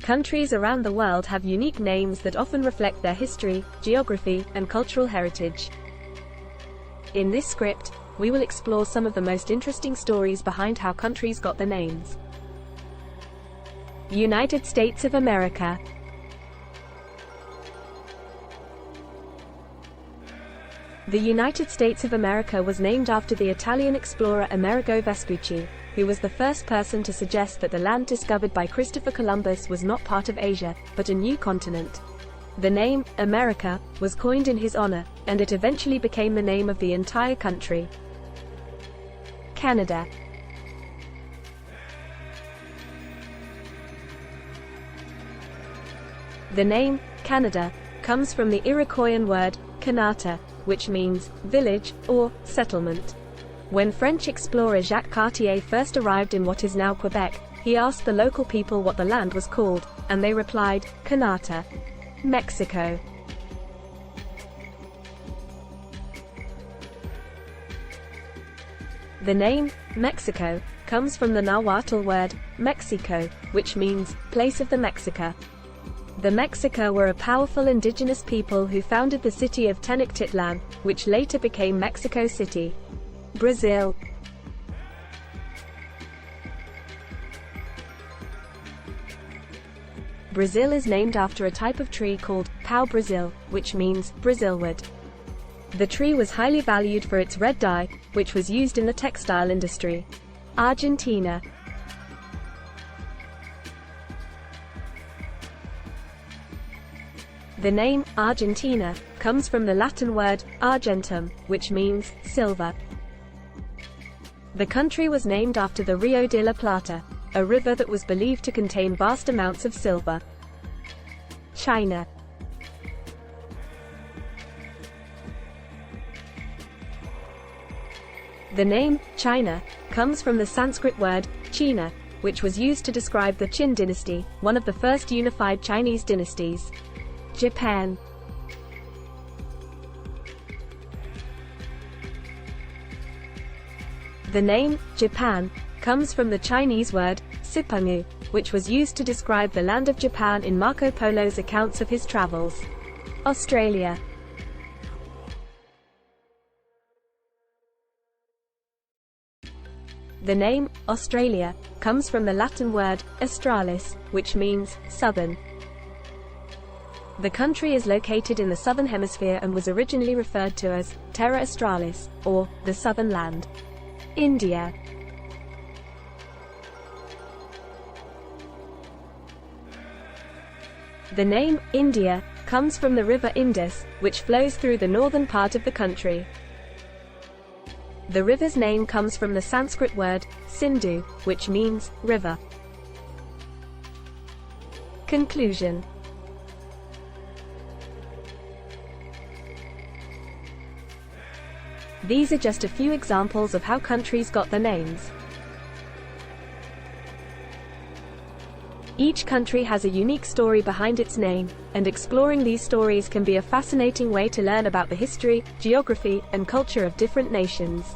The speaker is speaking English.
Countries around the world have unique names that often reflect their history, geography, and cultural heritage. In this script, we will explore some of the most interesting stories behind how countries got their names. United States of America. The United States of America was named after the Italian explorer Amerigo Vespucci, who was the first person to suggest that the land discovered by Christopher Columbus was not part of Asia, but a new continent. The name, America, was coined in his honor, and it eventually became the name of the entire country. Canada. The name, Canada, comes from the Iroquoian word, Kanata, which means village or settlement. When French explorer Jacques Cartier first arrived in what is now Quebec, he asked the local people what the land was called, and they replied, Kanata. Mexico. The name, Mexico, comes from the Nahuatl word, Mexico, which means place of the Mexica. The Mexica were a powerful indigenous people who founded the city of Tenochtitlan, which later became Mexico City. Brazil. Brazil is named after a type of tree called pau-brasil, which means Brazilwood. The tree was highly valued for its red dye, which was used in the textile industry. Argentina. The name, Argentina, comes from the Latin word, argentum, which means silver. The country was named after the Rio de la Plata, a river that was believed to contain vast amounts of silver. China. The name, China, comes from the Sanskrit word, China, which was used to describe the Qin dynasty, one of the first unified Chinese dynasties. Japan. The name, Japan, comes from the Chinese word, sipangu, which was used to describe the land of Japan in Marco Polo's accounts of his travels. Australia. The name, Australia, comes from the Latin word, australis, which means southern. The country is located in the southern hemisphere and was originally referred to as Terra Australis, or the Southern Land. India. The name, India, comes from the river Indus, which flows through the northern part of the country. The river's name comes from the Sanskrit word, Sindhu, which means river. Conclusion. These are just a few examples of how countries got their names. Each country has a unique story behind its name, and exploring these stories can be a fascinating way to learn about the history, geography, and culture of different nations.